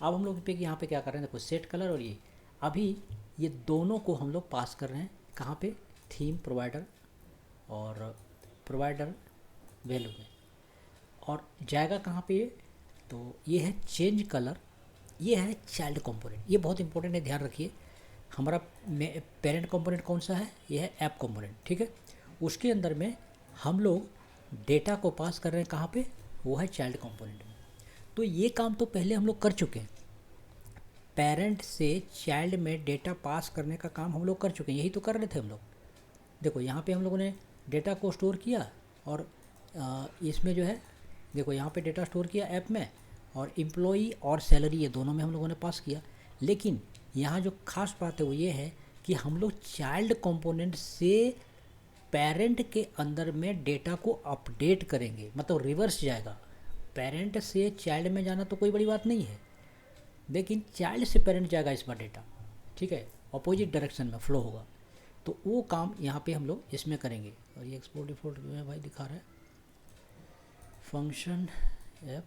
अब हम लोग पे यहाँ पे क्या कर रहे हैं, देखो सेट कलर, और ये अभी ये दोनों को हम लोग पास कर रहे हैं कहाँ पे, थीम प्रोवाइडर और प्रोवाइडर वैल्यू में, और जाएगा कहाँ पे ये, तो ये है चेंज कलर, ये है चाइल्ड कंपोनेंट। ये बहुत इंपॉर्टेंट है, ध्यान रखिए। हमारा पेरेंट कंपोनेंट कौन सा है, ये है ऐप कंपोनेंट, ठीक है। उसके अंदर में हम लोग डेटा को पास कर रहे हैं कहाँ पे, वो है चाइल्ड कंपोनेंट में। तो ये काम तो पहले हम लोग कर चुके हैं, पेरेंट से चाइल्ड में डेटा पास करने का काम हम लोग कर चुके हैं, यही तो कर रहे थे हम लोग। देखो यहाँ पे हम लोगों ने डेटा को स्टोर किया, और इसमें जो है देखो यहाँ पे डेटा स्टोर किया ऐप में, और एम्प्लॉई और सैलरी ये दोनों में हम लोगों ने पास किया। लेकिन यहाँ जो खास बात है वो ये है कि हम लोग चाइल्ड कंपोनेंट से पेरेंट के अंदर में डेटा को अपडेट करेंगे, मतलब रिवर्स जाएगा। पेरेंट से चाइल्ड में जाना तो कोई बड़ी बात नहीं है, लेकिन चाइल्ड से पेरेंट जाएगा इस बार डेटा, ठीक है, अपोजिट डायरेक्शन में फ्लो होगा। तो वो काम यहाँ पे हम लोग इसमें करेंगे। और ये एक्सपोर्ट डिफॉल्ट जो है भाई दिखा रहा है, फंक्शन ऐप,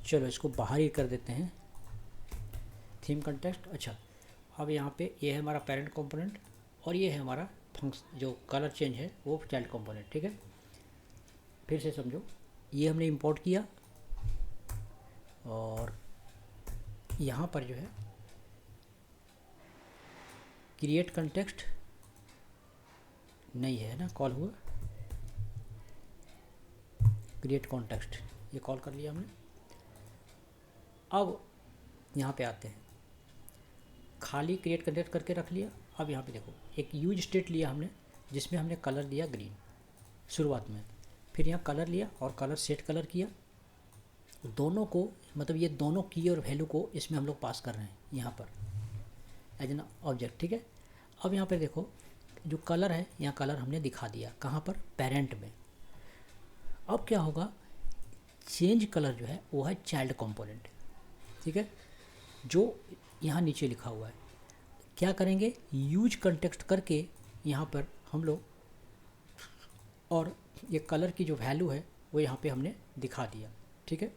चलो इसको बाहर ही कर देते हैं, थीम कंटेक्स्ट। अच्छा, अब यहाँ पे ये है हमारा पेरेंट कंपोनेंट, और ये है हमारा फंक्शन जो कलर चेंज है वो चाइल्ड कंपोनेंट, ठीक है। फिर से समझो, ये हमने इंपोर्ट किया, और यहाँ पर जो है क्रिएट कंटेक्स्ट नहीं है ना, कॉल हुआ क्रिएट कॉन्टेक्स्ट, ये कॉल कर लिया हमने। अब यहाँ पे आते हैं, खाली क्रिएट कंटेक्ट करके रख लिया। अब यहाँ पे देखो एक यूज स्टेट लिया हमने, जिसमें हमने कलर दिया ग्रीन शुरुआत में, फिर यहाँ कलर लिया और कलर सेट कलर किया, दोनों को, मतलब ये दोनों की और वैल्यू को इसमें हम लोग पास कर रहे हैं यहाँ पर एज एन ऑब्जेक्ट, ठीक है। अब यहाँ पर देखो जो कलर है, यहाँ कलर हमने दिखा दिया कहाँ पर, पेरेंट में। अब क्या होगा, चेंज कलर जो है वो है चाइल्ड कंपोनेंट, ठीक है, जो यहाँ नीचे लिखा हुआ है। क्या करेंगे, यूज कंटेक्स्ट करके यहाँ पर हम लोग, और ये कलर की जो वैल्यू है वो यहाँ पे हमने दिखा दिया, ठीक है।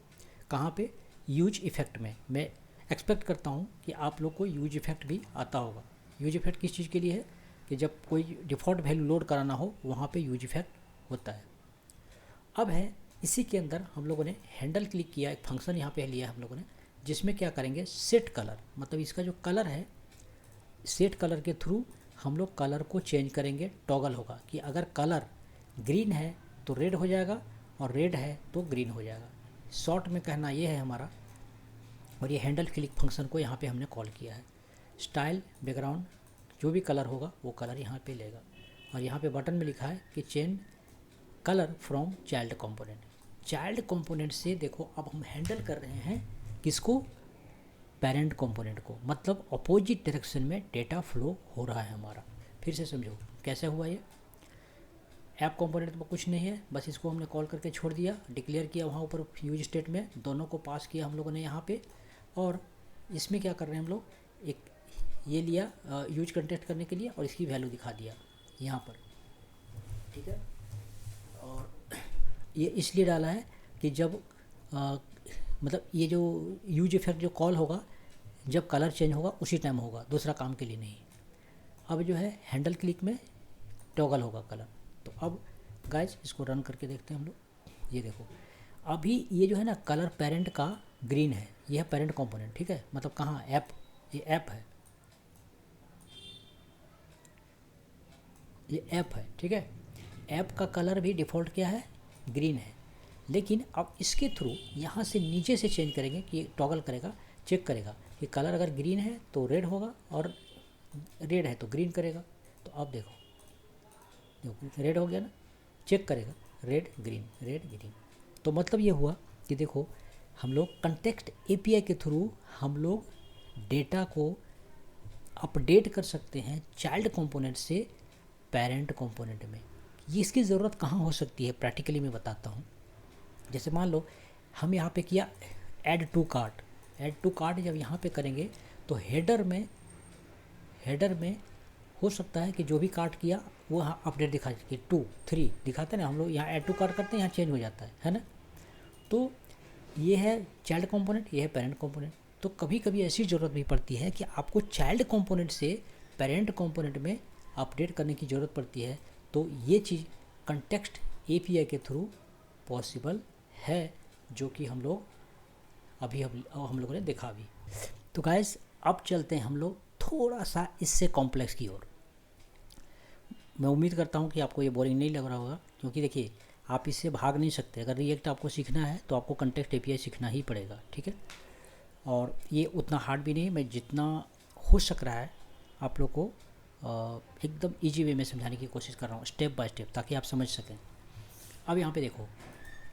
कहाँ पे, यूज इफ़ेक्ट में। मैं एक्सपेक्ट करता हूँ कि आप लोग को यूज इफ़ेक्ट भी आता होगा। यूज इफ़ेक्ट किस चीज़ के लिए है, कि जब कोई डिफ़ॉल्ट वैल्यू लोड कराना हो वहाँ पे यूज इफ़ेक्ट होता है। अब है इसी के अंदर हम लोगों ने हैंडल क्लिक किया, एक फंक्शन यहाँ पे लिया हम लोगों ने, जिसमें क्या करेंगे, सेट कलर, मतलब इसका जो कलर है, सेट कलर के थ्रू हम लोग कलर को चेंज करेंगे, टॉगल होगा कि अगर कलर ग्रीन है तो रेड हो जाएगा, और रेड है तो ग्रीन हो जाएगा। शॉर्ट में कहना ये है हमारा। और ये हैंडल क्लिक फंक्शन को यहाँ पे हमने कॉल किया है। स्टाइल बैकग्राउंड जो भी कलर होगा वो कलर यहाँ पे लेगा। और यहाँ पे बटन में लिखा है कि change colour from child component. Child component से देखो अब हम हैंडल कर रहे हैं किसको, पेरेंट कंपोनेंट को, मतलब अपोजिट डायरेक्शन में डेटा फ्लो हो रहा है हमारा। फिर से समझो कैसे हुआ ये। ऐप कंपोनेंट में कुछ नहीं है, बस इसको हमने कॉल करके छोड़ दिया, डिक्लेयर किया वहाँ ऊपर यूज स्टेट में, दोनों को पास किया हम लोगों ने यहाँ पे। और इसमें क्या कर रहे हैं हम लोग, एक ये लिया यूज कंटेक्ट करने के लिए और इसकी वैल्यू दिखा दिया यहाँ पर, ठीक है। और ये इसलिए डाला है कि जब मतलब ये जो यूज इफेक्ट जो कॉल होगा जब कलर चेंज होगा उसी टाइम होगा, दूसरा काम के लिए नहीं। अब जो है हैंडल क्लिक में टॉगल होगा कलर। तो अब गाइस इसको रन करके देखते हैं हम लोग। ये देखो अभी ये जो है ना कलर पेरेंट का ग्रीन है, ये है पेरेंट कंपोनेंट, ठीक है। मतलब कहाँ ऐप, ये ऐप है, ये ऐप है, ठीक है। ऐप का कलर भी डिफ़ॉल्ट क्या है, ग्रीन है। लेकिन अब इसके थ्रू यहाँ से नीचे से चेंज करेंगे कि टॉगल करेगा, चेक करेगा कि कलर अगर ग्रीन है तो रेड होगा और रेड है तो ग्रीन करेगा। तो अब देखो रेड हो गया ना, चेक करेगा रेड ग्रीन रेड ग्रीन। तो मतलब ये हुआ कि देखो हम लोग कंटेक्स्ट एपीआई के थ्रू हम लोग डेटा को अपडेट कर सकते हैं चाइल्ड कंपोनेंट से पेरेंट कंपोनेंट में। ये इसकी ज़रूरत कहाँ हो सकती है, प्रैक्टिकली मैं बताता हूँ। जैसे मान लो हम यहाँ पे किया add to cart, add to cart जब यहाँ पे करेंगे तो हेडर में हो सकता है कि जो भी कार्ट किया वो यहाँ अपडेट दिखा कि 2 3 दिखाते हैं ना, हम लोग यहाँ ऐड टू कार्ट करते हैं यहाँ चेंज हो जाता है ना। तो ये है चाइल्ड कंपोनेंट, ये है पेरेंट कंपोनेंट। तो कभी कभी ऐसी ज़रूरत भी पड़ती है कि आपको चाइल्ड कंपोनेंट से पेरेंट कंपोनेंट में अपडेट करने की ज़रूरत पड़ती है। तो ये चीज़ कंटेक्स्ट एपीआई के थ्रू पॉसिबल है, जो कि हम लोग अभी हम लोगों ने देखा भी। तो गाइस अब चलते हैं हम लोग थोड़ा सा इससे कॉम्प्लेक्स की ओर। मैं उम्मीद करता हूँ कि आपको ये बोरिंग नहीं लग रहा होगा, क्योंकि देखिए आप इससे भाग नहीं सकते। अगर रिएक्ट आपको सीखना है तो आपको कंटेक्स्ट एपीआई सीखना ही पड़ेगा, ठीक है। और ये उतना हार्ड भी नहीं, मैं जितना हो सक रहा है आप लोग को एकदम इजी वे में समझाने की कोशिश कर रहा हूँ, स्टेप बाय स्टेप, ताकि आप समझ सकें। अब यहाँ पे देखो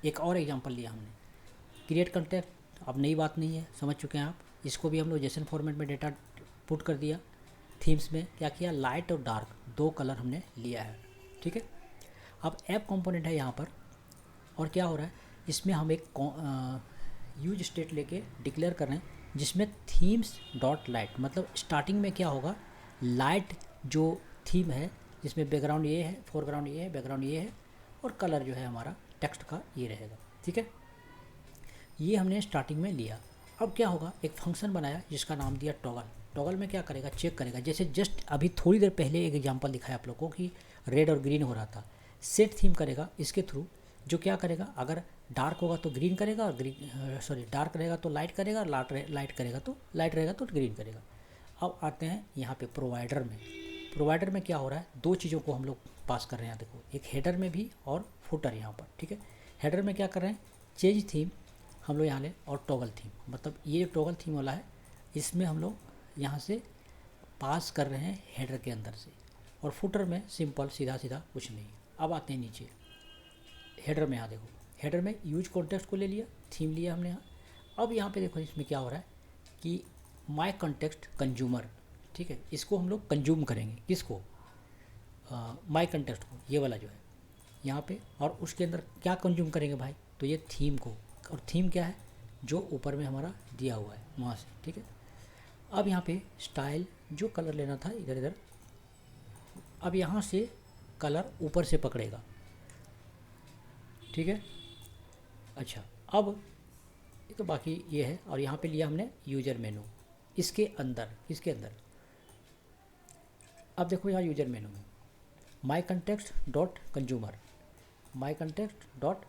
एक और एग्जांपल लिया हमने, क्रिएट कंटेक्ट। अब नई बात नहीं है, समझ चुके हैं आप। इसको भी हम लोग जेसन फॉर्मेट में डेटा पुट कर दिया। थीम्स में क्या किया, लाइट और डार्क 2 कलर हमने लिया है, ठीक है। अब ऐप कंपोनेंट है यहाँ पर, और क्या हो रहा है इसमें हम एक यूज स्टेट लेके डिक्लेयर कर रहे हैं जिसमें थीम्स डॉट लाइट, मतलब स्टार्टिंग में क्या होगा, लाइट जो थीम है जिसमें बैकग्राउंड ये है, फोरग्राउंड ये है, बैकग्राउंड ये है, और कलर जो है हमारा टेक्स्ट का ये रहेगा, ठीक है। ये हमने स्टार्टिंग में लिया। अब क्या होगा, एक फंक्शन बनाया जिसका नाम दिया टॉगल। टॉगल में क्या करेगा, चेक करेगा। जैसे जस्ट अभी थोड़ी देर पहले एक एग्जांपल दिखाया आप लोगों को कि रेड और ग्रीन हो रहा था। सेट थीम करेगा इसके थ्रू, जो क्या करेगा, अगर डार्क होगा तो ग्रीन करेगा, और डार्क रहेगा तो लाइट करेगा, और लाइट करेगा तो लाइट रहेगा तो ग्रीन करेगा। अब आते हैं यहाँ पे प्रोवाइडर में। प्रोवाइडर में क्या हो रहा है, 2 चीज़ों को हम लोग पास कर रहे हैं। देखो एक हेडर में भी और फुटर यहाँ पर, ठीक है। हेडर में क्या कर रहे हैं, चेंज थीम हम लोग यहाँ ले, और टॉगल थीम, मतलब ये टॉगल थीम वाला है, इसमें हम लोग यहाँ से पास कर रहे हैं हेडर के अंदर से। और फुटर में सिंपल सीधा सीधा कुछ नहीं। अब आते हैं नीचे हेडर में। यहाँ देखो हेडर में यूज कॉन्टेक्स्ट को ले लिया, थीम लिया हमने यहाँ। अब यहाँ पे देखो इसमें क्या हो रहा है कि माई कॉन्टेक्स्ट कंज्यूमर, ठीक है, इसको हम लोग कंज्यूम करेंगे। किसको, माई कॉन्टेक्स्ट को, ये वाला जो है यहाँ पे। और उसके अंदर क्या कंज्यूम करेंगे भाई, तो ये थीम को। और थीम क्या है, जो ऊपर में हमारा दिया हुआ है वहाँ से, ठीक है। अब यहाँ पे स्टाइल जो कलर लेना था इधर इधर, अब यहाँ से कलर ऊपर से पकड़ेगा, ठीक है। अच्छा अब ये तो बाकी ये है। और यहाँ पे लिया हमने यूजर मेनू, इसके अंदर अब देखो यहाँ यूजर मेनू में माई कंटेक्स्ट डॉट कंज्यूमर, माई कंटेक्स्ट डॉट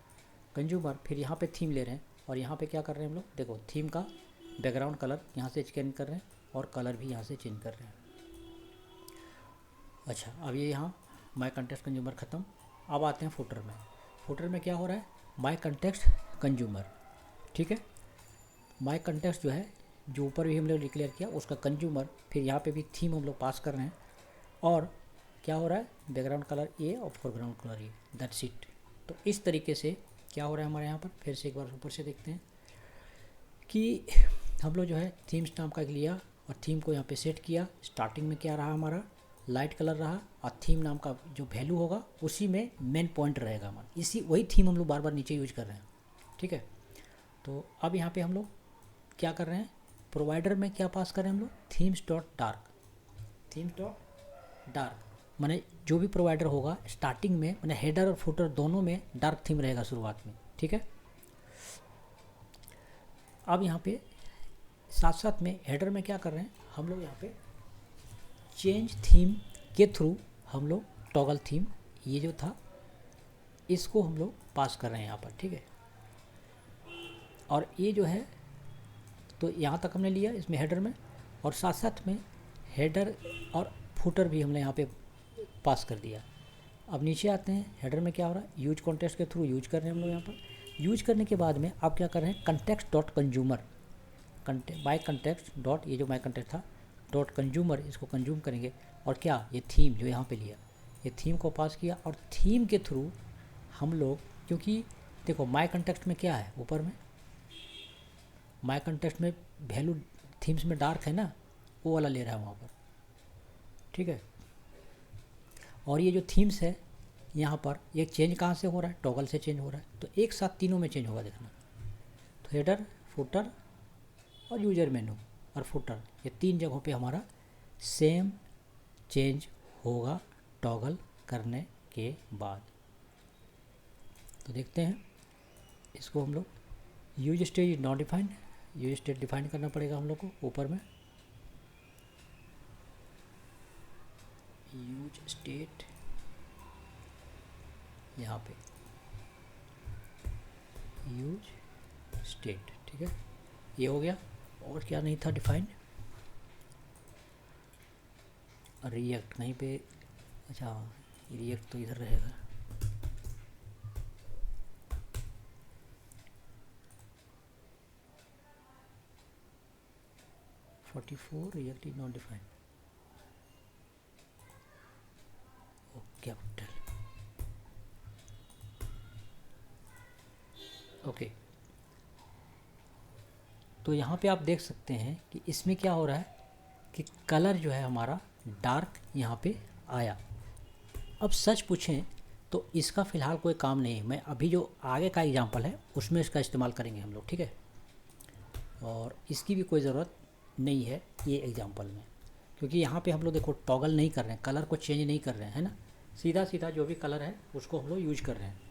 कंज्यूमर, फिर यहाँ पे थीम ले रहे हैं। और यहाँ पे क्या कर रहे हैं हम लोग, देखो थीम का बैकग्राउंड कलर यहाँ से चेंज कर रहे हैं, और कलर भी यहाँ से चेंज कर रहे हैं। अच्छा अब ये यहाँ माई कंटेक्स्ट कंज्यूमर ख़त्म। अब आते हैं फुटर में। फुटर में क्या हो रहा है, माई कंटेक्स्ट कंज्यूमर, ठीक है। माई कंटेक्स्ट जो है जो ऊपर भी हम लोग डिक्लेयर किया उसका कंज्यूमर, फिर यहाँ पे भी थीम हम लोग पास कर रहे हैं, और क्या हो रहा है, बैकग्राउंड कलर ए और foreground colour A, that's it. तो इस तरीके से क्या हो रहा है हमारे यहाँ पर, फिर से एक बार ऊपर से देखते हैं कि हम लोग जो है थीम्स नाम का लिया और थीम को यहाँ पे सेट किया। स्टार्टिंग में क्या रहा हमारा, लाइट कलर रहा, और थीम नाम का जो वैल्यू होगा उसी में मेन पॉइंट रहेगा हमारा, इसी वही थीम हम लोग बार बार नीचे यूज कर रहे हैं, ठीक है। तो अब यहाँ पे हम लोग क्या कर रहे हैं, प्रोवाइडर में क्या पास कर रहे हैं हम लोग, themes dot dark, themes dot dark, माने जो भी प्रोवाइडर होगा स्टार्टिंग में, माने हेडर और फुटर दोनों में डार्क थीम रहेगा शुरुआत में, ठीक है। अब यहाँ पे साथ साथ में हेडर में क्या कर रहे हैं हम लोग, यहाँ पे चेंज थीम के थ्रू हम लोग टॉगल थीम ये जो था इसको हम लोग पास कर रहे हैं यहाँ पर, ठीक है। और ये जो है तो यहाँ तक हमने लिया इसमें हेडर में, और साथ साथ में हेडर और फुटर भी हमने यहाँ पे पास कर दिया। अब नीचे आते हैं, हेडर में क्या हो रहा है, यूज कॉन्टेक्स्ट के थ्रू यूज कर रहे हैं हम लोग यहाँ पर। यूज करने के बाद में आप क्या कर रहे हैं, कंटेक्स्ट डॉट कंज्यूमर, माई कंटेक्स्ट डॉट, ये जो माई कंटेक्ट था डॉट कंज्यूमर, इसको कंज्यूम करेंगे, और क्या ये थीम जो यहाँ पे लिया, ये थीम को पास किया, और थीम के थ्रू हम लोग, क्योंकि देखो माई कंटेक्स्ट में क्या है, ऊपर में माई कंटेक्स्ट में वैल्यू थीम्स में डार्क है ना, वो वाला ले रहा है वहाँ पर, ठीक है। और ये जो थीम्स है यहाँ पर ये चेंज कहाँ से हो रहा है, टॉगल से चेंज हो रहा है, तो एक साथ तीनों में चेंज होगा, देखना। तो हेडर, फुटर और यूजर मेनू और फुटर, ये तीन जगहों पे हमारा सेम चेंज होगा टॉगल करने के बाद। तो देखते हैं इसको हम लोग, use state is not defined, use state define करना पड़ेगा हम लोग को ऊपर में, यूज स्टेट यहाँ पे यूज स्टेट, ठीक है, ये हो गया। और क्या नहीं था डिफाइंड, रिएक्ट कहीं पे, अच्छा रिएक्ट तो इधर रहेगा, react is not defined, capital, okay. तो यहाँ पे आप देख सकते हैं कि इसमें क्या हो रहा है कि कलर जो है हमारा डार्क यहाँ पे आया। अब सच पूछें तो इसका फ़िलहाल कोई काम नहीं है, मैं अभी जो आगे का एग्जांपल है उसमें इसका इस्तेमाल करेंगे हम लोग, ठीक है। और इसकी भी कोई ज़रूरत नहीं है ये एग्जांपल में, क्योंकि यहाँ पे हम लोग देखो टॉगल नहीं कर रहे हैं, कलर को चेंज नहीं कर रहे हैं, है ना, सीधा सीधा जो भी कलर है उसको हम लोग यूज कर रहे हैं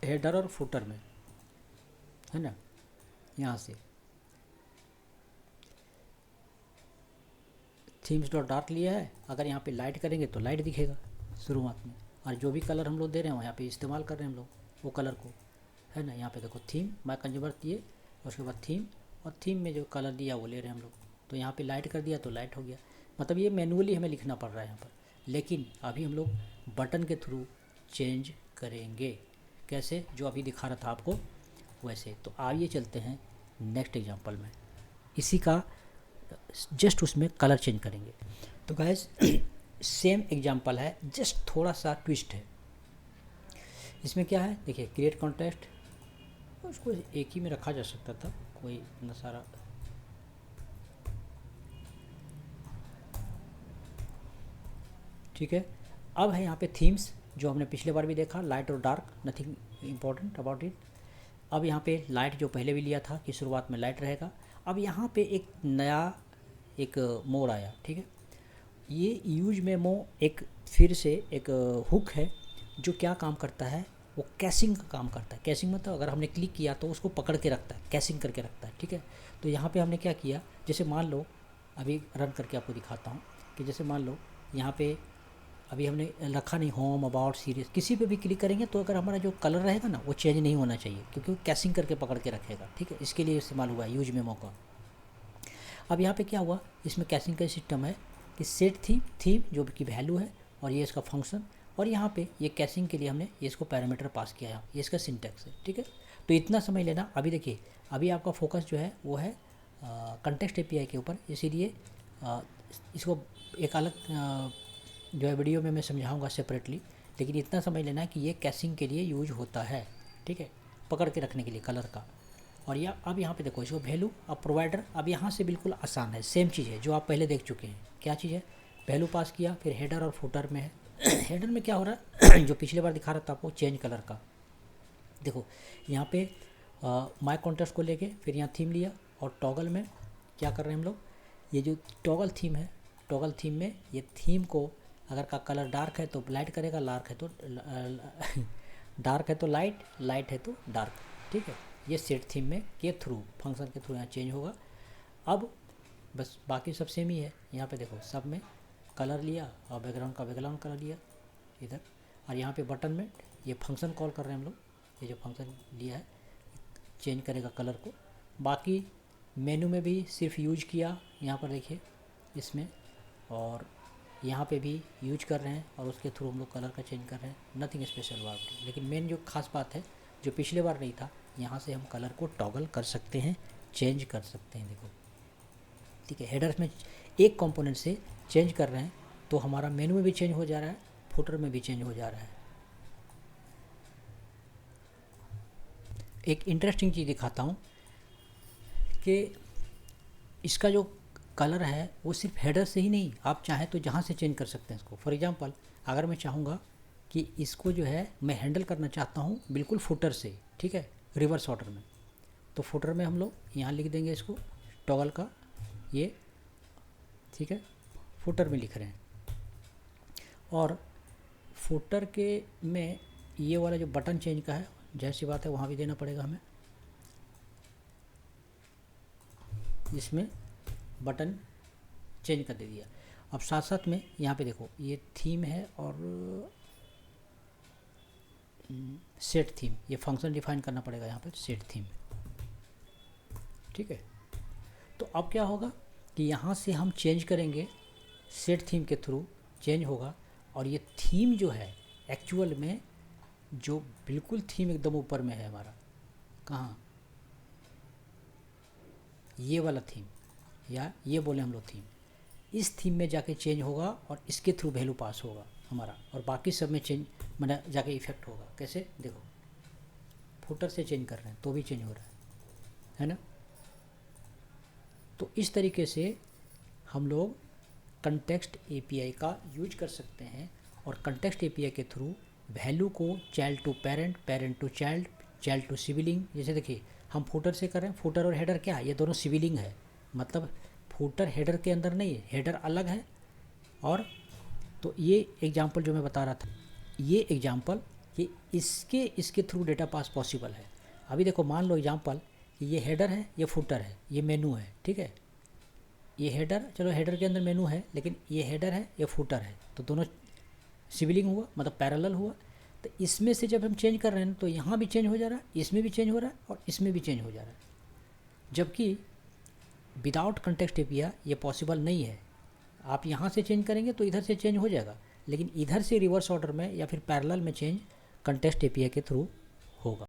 हेडर और फुटर में, है ना। यहाँ से थीम्स डॉट डार्क लिया है, अगर यहाँ पे लाइट करेंगे तो लाइट दिखेगा शुरुआत में, और जो भी कलर हम लोग दे रहे हैं यहाँ पे इस्तेमाल कर रहे हैं हम लोग वो कलर को, है ना। यहाँ पे देखो थीम माई कंज्यूमर दिए, उसके बाद थीम, और थीम में जो कलर दिया वो ले रहे हैं हम लोग, तो यहाँ पे लाइट कर दिया तो लाइट हो गया। मतलब ये मैनुअली हमें लिखना पड़ रहा है यहाँ पर, लेकिन अभी हम लोग बटन के थ्रू चेंज करेंगे, कैसे, जो अभी दिखा रहा था आपको वैसे। तो आइए चलते हैं नेक्स्ट एग्जांपल में, इसी का जस्ट उसमें कलर चेंज करेंगे। तो गाइस सेम एग्जांपल है, जस्ट थोड़ा सा ट्विस्ट है। इसमें क्या है देखिए, क्रिएट कॉन्टेक्स्ट, उसको एक ही में रखा जा सकता था, कोई इतना सारा, ठीक है। अब है यहाँ पे थीम्स, जो हमने पिछले बार भी देखा, लाइट और dark, nothing important about it. अब यहाँ पे लाइट जो पहले भी लिया था कि शुरुआत में लाइट रहेगा, अब यहाँ पे एक नया एक मोड आया, ठीक है। ये यूज मेमो एक फिर से एक हुक है जो क्या काम करता है, वो कैशिंग का काम करता है। कैशिंग मतलब अगर हमने क्लिक किया तो उसको पकड़ के रखता है, कैशिंग करके रखता है, ठीक है। तो यहाँ पे हमने क्या किया, जैसे मान लो अभी रन करके आपको दिखाता हूँ कि जैसे मान लो यहाँ पे अभी हमने रखा नहीं होम, अबाउट, सीरीज, किसी पे भी क्लिक करेंगे तो अगर हमारा जो कलर रहेगा ना वो चेंज नहीं होना चाहिए, क्योंकि वो कैशिंग करके पकड़ के रखेगा, ठीक है। इसके लिए इस्तेमाल हुआ है यूज मेमो का। अब यहाँ पे क्या हुआ, इसमें कैशिंग का सिस्टम है कि सेट थीम जो कि वैल्यू है, और ये इसका फंक्शन, और यहाँ पे ये कैशिंग के लिए हमने ये इसको पैरामीटर पास किया है, ये इसका सिंटैक्स है, ठीक है। तो इतना समझ लेना। अभी देखिए, अभी आपका फोकस जो है वो है कंटेक्स्ट एपीआई के ऊपर, इसीलिए इसको एक अलग जो है वीडियो में मैं समझाऊंगा सेपरेटली, लेकिन इतना समझ लेना कि ये कैशिंग के लिए यूज होता है, ठीक है, पकड़ के रखने के लिए कलर का। और यह अब यहाँ पे देखो इसको वैल्यू, अब प्रोवाइडर, अब यहाँ से बिल्कुल आसान है, सेम चीज़ है जो आप पहले देख चुके हैं। क्या चीज़ है? वैल्यू पास किया, फिर हेडर और फुटर में है। हेडर में क्या हो रहा है जो पिछले बार दिखा रहा था आपको, चेंज कलर का। देखो यहाँ पे माई कॉन्टेक्स्ट को लेके फिर यहाँ थीम लिया, और टॉगल में क्या कर रहे हैं हम लोग, ये जो टॉगल थीम है, टॉगल थीम में ये थीम को अगर का कलर डार्क है तो लाइट करेगा, डार्क है तो डार्क है तो लाइट, लाइट है तो डार्क, ठीक है। ये सेट थीम में के थ्रू, फंक्शन के थ्रू यहाँ चेंज होगा। अब बस बाकी सब सेम ही है। यहाँ पे देखो सब में कलर लिया और बैकग्राउंड का बैकग्राउंड कलर लिया इधर, और यहाँ पे बटन में ये फंक्शन कॉल कर रहे हैं हम लोग, ये जो फंक्शन लिया है चेंज करेगा कलर को। बाकी मेनू में भी सिर्फ यूज किया, यहाँ पर देखिए इसमें, और यहाँ पे भी यूज कर रहे हैं, और उसके थ्रू हम लोग कलर का चेंज कर रहे हैं। नथिंग स्पेशल अबाउट इट, लेकिन मेन जो खास बात है जो पिछले बार नहीं था, यहाँ से हम कलर को टॉगल कर सकते हैं, चेंज कर सकते हैं। देखो ठीक है, हेडर्स में एक कंपोनेंट से चेंज कर रहे हैं तो हमारा मेनू में भी चेंज हो जा रहा है, फुटर में भी चेंज हो जा रहा है। एक इंटरेस्टिंग चीज़ दिखाता हूँ कि इसका जो कलर है वो सिर्फ हेडर से ही नहीं, आप चाहें तो जहाँ से चेंज कर सकते हैं इसको। फॉर एग्जांपल अगर मैं चाहूँगा कि इसको जो है मैं हैंडल करना चाहता हूँ बिल्कुल फुटर से, ठीक है, रिवर्स ऑर्डर में, तो फुटर में हम लोग यहाँ लिख देंगे इसको टॉगल का ये, ठीक है, फुटर में लिख रहे हैं। और फुटर के में ये वाला जो बटन चेंज का है, जैसी बात है वहाँ भी देना पड़ेगा हमें, इसमें बटन चेंज कर दे दिया। अब साथ साथ में यहाँ पे देखो ये थीम है और सेट थीम, ये फंक्शन डिफाइन करना पड़ेगा यहाँ पर सेट थीम, ठीक है। तो अब क्या होगा कि यहाँ से हम चेंज करेंगे, सेट थीम के थ्रू चेंज होगा, और ये थीम जो है एक्चुअल में जो बिल्कुल थीम एकदम ऊपर में है हमारा, कहाँ, ये वाला थीम, या ये बोले हम लोग थीम, इस थीम में जाके चेंज होगा और इसके थ्रू वैल्यू पास होगा हमारा, और बाकी सब में चेंज मैंने जाके इफेक्ट होगा। कैसे? देखो फुटर से चेंज कर रहे हैं तो भी चेंज हो रहा है ना। तो इस तरीके से हम लोग कंटेक्स्ट एपीआई का यूज कर सकते हैं, और कंटेक्स्ट एपीआई के थ्रू वैल्यू को child to parent, parent to child, child to sibling, जैसे देखिए हम फुटर से कर रहे हैं, फुटर और हेडर क्या है, ये दोनों सिबलिंग है, मतलब फुटर हेडर के अंदर नहीं है, हेडर अलग है। और तो ये एग्जांपल जो मैं बता रहा था, ये एग्जांपल कि इसके थ्रू डेटा पास पॉसिबल है। अभी देखो मान लो एग्जांपल कि ये हेडर है, ये फुटर है, ये मेनू है, ठीक है, ये हेडर, चलो हेडर के अंदर मेनू है, लेकिन ये हेडर है, ये फुटर है, तो दोनों सिबलिंग हुआ, मतलब पैरेलल हुआ। तो इसमें से जब हम चेंज कर रहे हैं तो यहाँ भी चेंज हो जा रहा है, इसमें भी चेंज हो रहा है, और इसमें भी चेंज हो जा रहा है, जबकि विदाउट कंटेक्स्ट एपीआई ये पॉसिबल नहीं है। आप यहाँ से चेंज करेंगे तो इधर से चेंज हो जाएगा, लेकिन इधर से रिवर्स ऑर्डर में या फिर पैरेलल में चेंज कंटेक्स्ट एपीआई के थ्रू होगा।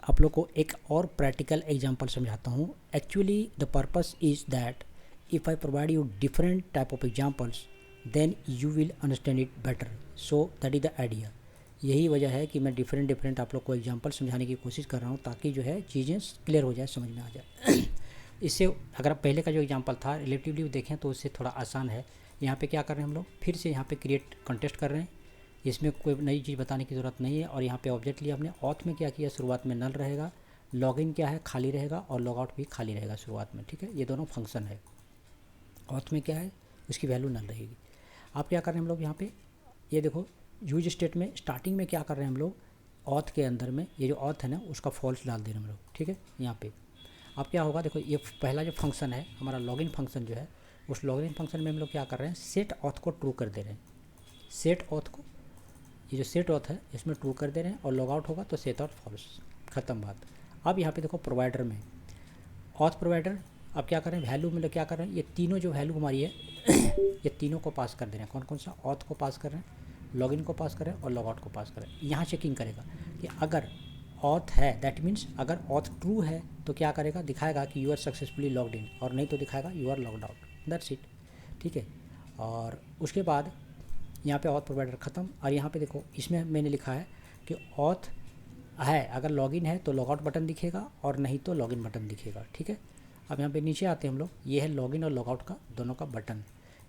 आप लोग को एक और प्रैक्टिकल एग्जांपल समझाता हूँ। Actually the purpose is that if I provide you different type of examples then you will understand it better, so that is the idea. यही वजह है कि मैं डिफरेंट आप लोग को एग्जांपल समझाने की कोशिश कर रहा हूँ, ताकि जो है चीज़ें क्लियर हो जाए, समझ में आ जाए। इससे अगर आप पहले का जो एग्जांपल था रिलेटिवली देखें तो उससे थोड़ा आसान है। यहाँ पे क्या कर रहे हैं हम लोग, फिर से यहाँ पे क्रिएट कंटेस्ट कर रहे हैं, इसमें कोई नई चीज़ बताने की ज़रूरत नहीं है। और यहाँ पे ऑब्जेक्ट लिया हमने, ऑथ में क्या किया, शुरुआत में नल रहेगा, लॉगिन क्या है, खाली रहेगा, और लॉगआउट भी खाली रहेगा शुरुआत में, ठीक है, ये दोनों फंक्शन है। ऑथ में क्या है, उसकी वैल्यू नल रहेगी। आप क्या कर रहे हैं हम लोग यहाँ पे, ये देखो यूज स्टेट में स्टार्टिंग में क्या कर रहे हैं हम लोग, ऑथ के अंदर में ये जो ऑथ है ना उसका फॉल्स डाल दे रहे हैं हम लोग, ठीक है। यहाँ पे अब क्या होगा, देखो ये पहला जो फंक्शन है हमारा लॉगिन फंक्शन जो है, उस लॉगिन फंक्शन में हम लोग क्या कर रहे हैं, सेट ऑथ को ट्रू कर दे रहे हैं, सेट ऑथ को, ये जो सेट ऑथ है इसमें ट्रू कर दे रहे हैं, और लॉग आउट होगा तो सेट ऑथ फॉल्स, ख़त्म बात। अब यहाँ पे देखो प्रोवाइडर में ऑथ प्रोवाइडर, अब क्या कर रहे हैं, वैल्यू में लोग क्या कर रहे हैं, ये तीनों जो वैल्यू हमारी है ये तीनों को पास कर दे रहे हैं। कौन कौन सा, ऑथ को पास कर रहे हैं, लॉगिन को पास कर रहे हैं, और लॉग आउट को पास कर रहे हैं। यहाँ चेकिंग करेगा कि अगर ऑथ है, दैट मीन्स अगर ऑथ ट्रू है तो क्या करेगा, दिखाएगा कि you are successfully logged in, और नहीं तो दिखाएगा you are logged out, that's it. ठीक है, और उसके बाद यहाँ पे ऑथ प्रोवाइडर ख़त्म। और यहाँ पे देखो इसमें मैंने लिखा है कि ऑथ है, अगर लॉगिन है तो लॉगआउट बटन दिखेगा और नहीं तो लॉगिन बटन दिखेगा। ठीक है, अब यहाँ पे नीचे आते हैं हम लोग, ये है लॉगिन और लॉगआउट का दोनों का बटन।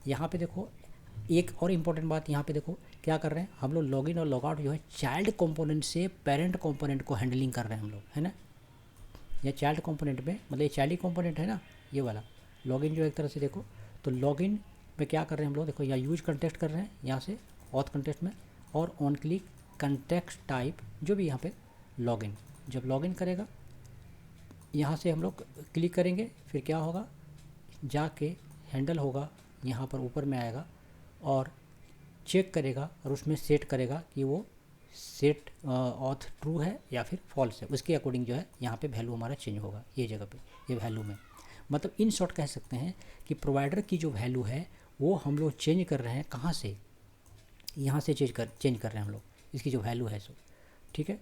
यहाँ पे देखो एक और इम्पॉर्टेंट बात, यहाँ पे देखो क्या कर रहे हैं हम लोग, लॉगिन और लॉगआउट जो है चाइल्ड कंपोनेंट से पेरेंट कंपोनेंट को हैंडलिंग कर रहे हैं हम लोग, है ना। या चाइल्ड कंपोनेंट में मतलब ये चाइल्ड कंपोनेंट है ना, ये वाला लॉगिन जो एक तरह से देखो, तो लॉगिन में क्या कर रहे हैं हम लोग, देखो यहाँ यूज कंटेक्स्ट कर रहे हैं यहाँ से ऑथ कंटेक्स्ट में, और ऑन क्लिक कंटेक्स्ट टाइप जो भी यहाँ पे लॉगिन, जब लॉगिन करेगा यहाँ से हम लोग क्लिक करेंगे, फिर क्या होगा, जाके हैंडल होगा यहाँ पर ऊपर में आएगा और चेक करेगा और उसमें सेट करेगा कि वो सेट ऑथ ट्रू है या फिर फॉल्स है, उसके अकॉर्डिंग जो है यहाँ पे वैल्यू हमारा चेंज होगा ये जगह पे, ये वैल्यू में। मतलब इन शॉर्ट कह सकते हैं कि प्रोवाइडर की जो वैल्यू है वो हम लोग चेंज कर रहे हैं, कहाँ से, यहाँ से चेंज कर रहे हैं हम लोग इसकी जो वैल्यू है सो। ठीक है,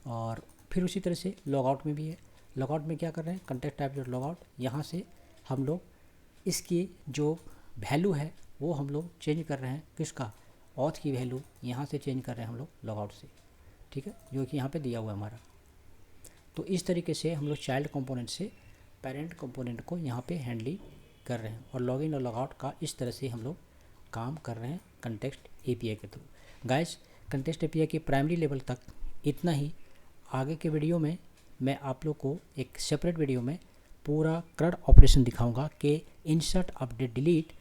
और फिर उसी तरह से लॉगआउट में भी है, लॉगआउट में क्या कर रहे हैं, कंटेक्ट टाइप डॉट लॉगआउट, यहाँ से हम लोग इसकी जो वैल्यू है वो हम लोग चेंज कर रहे हैं, किसका, ऑथ की वैल्यू यहाँ से चेंज कर रहे हैं हम लोग लॉगआउट से। ठीक है, जो कि यहाँ पे दिया हुआ है हमारा। तो इस तरीके से हम लोग चाइल्ड कंपोनेंट से पेरेंट कंपोनेंट को यहाँ पे हैंडलिंग कर रहे हैं, और लॉगिन और लॉगआउट का इस तरह से हम लोग काम कर रहे हैं कंटेक्स्ट एपीआई के थ्रू। गाइस, कंटेक्स्ट एपीआई के प्राइमरी लेवल तक इतना ही। आगे के वीडियो में मैं आप लोग को एक सेपरेट वीडियो में पूरा CRUD ऑपरेशन दिखाऊंगा कि इंसर्ट, अपडेट, डिलीट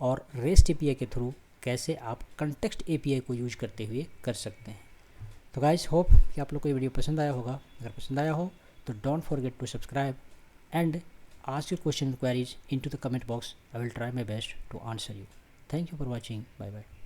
और रेस्ट एपीआई के थ्रू कैसे आप कंटेक्स्ट एपीआई को यूज करते हुए कर सकते हैं। तो गाइस, होप कि आप लोग को ये वीडियो पसंद आया होगा। अगर पसंद आया हो तो don't forget to subscribe and ask your question and queries into the comment box. I will try my best to answer you. Thank you for watching. Bye bye.